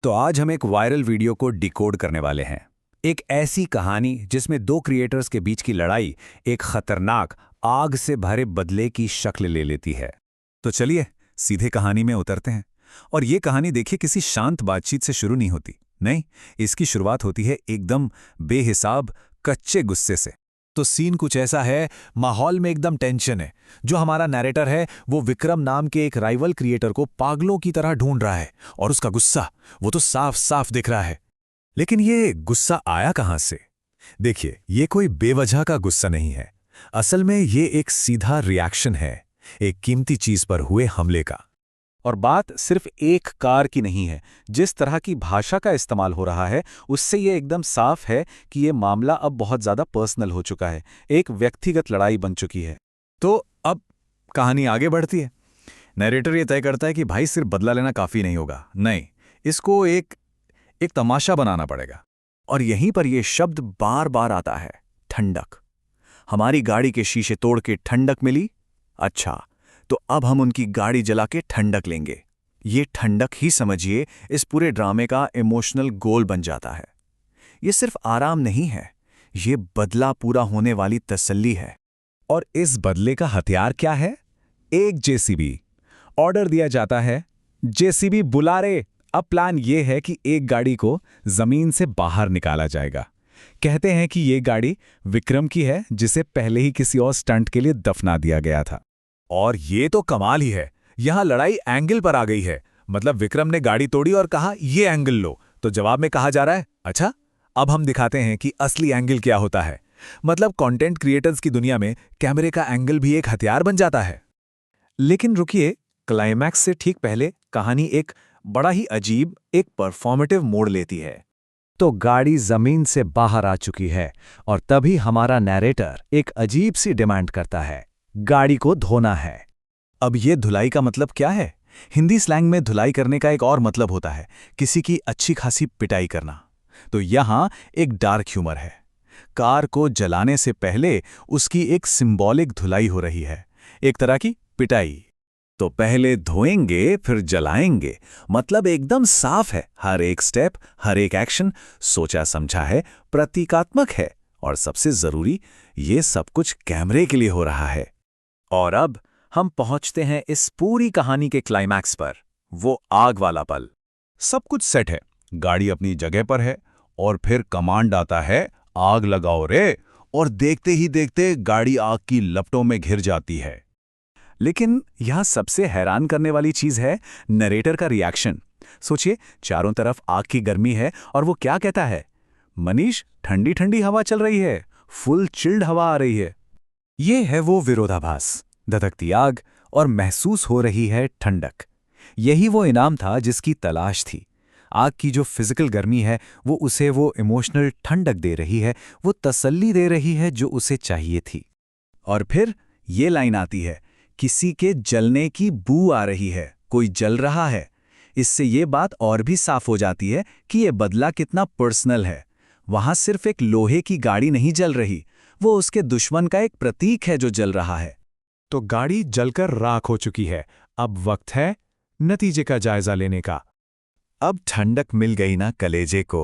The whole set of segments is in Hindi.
तो आज हम एक वायरल वीडियो को डिकोड करने वाले हैं। एक ऐसी कहानी जिसमें दो क्रिएटर्स के बीच की लड़ाई एक खतरनाक आग से भरे बदले की शक्ल ले लेती है। तो चलिए सीधे कहानी में उतरते हैं। और ये कहानी देखिए किसी शांत बातचीत से शुरू नहीं होती। नहीं, इसकी शुरुआत होती है एकदम बेहिसाब कच्चे गुस्से से। तो सीन कुछ ऐसा है, माहौल में एकदम टेंशन है। जो हमारा नैरेटर है वो विक्रम नाम के एक राइवल क्रिएटर को पागलों की तरह ढूंढ रहा है और उसका गुस्सा वो तो साफ साफ दिख रहा है। लेकिन ये गुस्सा आया कहां से? देखिए, ये कोई बेवजह का गुस्सा नहीं है। असल में ये एक सीधा रिएक्शन है एक कीमती चीज पर हुए हमले का। और बात सिर्फ एक कार की नहीं है। जिस तरह की भाषा का इस्तेमाल हो रहा है उससे ये एकदम साफ है कि ये मामला अब बहुत ज़्यादा पर्सनल हो चुका है, एक व्यक्तिगत लड़ाई बन चुकी है। तो अब कहानी आगे बढ़ती है। नैरेटर ये तय करता है कि भाई सिर्फ बदला लेना काफ़ी नहीं होगा, नहीं, इसको एक तमाशा बनाना पड़ेगा। और यहीं पर यह शब्द बार बार आता है, ठंडक। हमारी गाड़ी के शीशे तोड़ के ठंडक मिली, अच्छा तो अब हम उनकी गाड़ी जला के ठंडक लेंगे। ये ठंडक ही समझिए इस पूरे ड्रामे का इमोशनल गोल बन जाता है। ये सिर्फ आराम नहीं है, ये बदला पूरा होने वाली तसल्ली है। और इस बदले का हथियार क्या है? एक जेसीबी। ऑर्डर दिया जाता है, जेसीबी बुला रे। अब प्लान ये है कि एक गाड़ी को जमीन से बाहर निकाला जाएगा। कहते हैं कि ये गाड़ी विक्रम की है, जिसे पहले ही किसी और स्टंट के लिए दफना दिया गया था। और ये तो कमाल ही है, यहां लड़ाई एंगल पर आ गई है। मतलब विक्रम ने गाड़ी तोड़ी और कहा ये एंगल लो, तो जवाब में कहा जा रहा है अच्छा अब हम दिखाते हैं कि असली एंगल क्या होता है। मतलब कंटेंट क्रिएटर्स की दुनिया में कैमरे का एंगल भी एक हथियार बन जाता है। लेकिन रुकिए, क्लाइमैक्स से ठीक पहले कहानी एक बड़ा ही अजीब, एक परफॉर्मेटिव मोड़ लेती है। तो गाड़ी जमीन से बाहर आ चुकी है और तभी हमारा नैरेटर एक अजीब सी डिमांड करता है, गाड़ी को धोना है। अब ये धुलाई का मतलब क्या है? हिंदी स्लैंग में धुलाई करने का एक और मतलब होता है किसी की अच्छी खासी पिटाई करना। तो यहां एक डार्क ह्यूमर है। कार को जलाने से पहले उसकी एक सिंबॉलिक धुलाई हो रही है, एक तरह की पिटाई। तो पहले धोएंगे फिर जलाएंगे, मतलब एकदम साफ है। हर एक स्टेप, हर एक एक्शन सोचा समझा है, प्रतीकात्मक है और सबसे जरूरी, ये सब कुछ कैमरे के लिए हो रहा है। और अब हम पहुंचते हैं इस पूरी कहानी के क्लाइमैक्स पर, वो आग वाला पल। सब कुछ सेट है, गाड़ी अपनी जगह पर है और फिर कमांड आता है, आग लगाओ रे। और देखते ही देखते गाड़ी आग की लपटों में घिर जाती है। लेकिन यहां सबसे हैरान करने वाली चीज है नरेटर का रिएक्शन। सोचिए, चारों तरफ आग की गर्मी है और वो क्या कहता है, मनीष ठंडी ठंडी हवा चल रही है, फुल चिल्ड हवा आ रही है। ये है वो विरोधाभास, धधकती आग और महसूस हो रही है ठंडक। यही वो इनाम था जिसकी तलाश थी। आग की जो फिजिकल गर्मी है वो उसे वो इमोशनल ठंडक दे रही है, वो तसल्ली दे रही है जो उसे चाहिए थी। और फिर ये लाइन आती है, किसी के जलने की बू आ रही है, कोई जल रहा है। इससे ये बात और भी साफ हो जाती है कि ये बदला कितना पर्सनल है। वहां सिर्फ एक लोहे की गाड़ी नहीं जल रही, वो उसके दुश्मन का एक प्रतीक है जो जल रहा है। तो गाड़ी जलकर राख हो चुकी है। अब वक्त है नतीजे का जायजा लेने का। अब ठंडक मिल गई ना कलेजे को,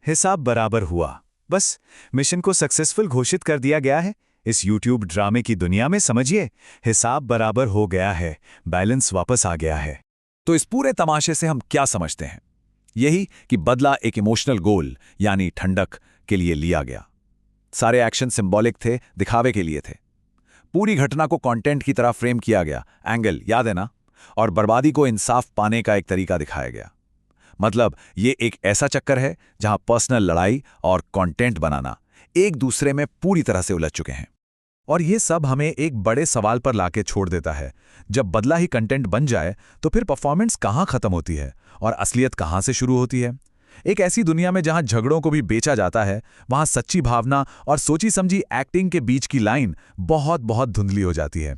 हिसाब बराबर हुआ, बस मिशन को सक्सेसफुल घोषित कर दिया गया है। इस YouTube ड्रामे की दुनिया में समझिए, हिसाब बराबर हो गया है, बैलेंस वापस आ गया है। तो इस पूरे तमाशे से हम क्या समझते हैं? यही कि बदला एक इमोशनल गोल यानी ठंडक के लिए लिया गया। सारे एक्शन सिंबॉलिक थे, दिखावे के लिए थे। पूरी घटना को कंटेंट की तरह फ्रेम किया गया, एंगल याद है ना? और बर्बादी को इंसाफ पाने का एक तरीका दिखाया गया। मतलब ये एक ऐसा चक्कर है जहां पर्सनल लड़ाई और कंटेंट बनाना एक दूसरे में पूरी तरह से उलझ चुके हैं। और ये सब हमें एक बड़े सवाल पर लाके छोड़ देता है, जब बदला ही कंटेंट बन जाए तो फिर परफॉर्मेंस कहां खत्म होती है और असलियत कहां से शुरू होती है? एक ऐसी दुनिया में जहां झगड़ों को भी बेचा जाता है, वहां सच्ची भावना और सोची समझी एक्टिंग के बीच की लाइन बहुत बहुत धुंधली हो जाती है।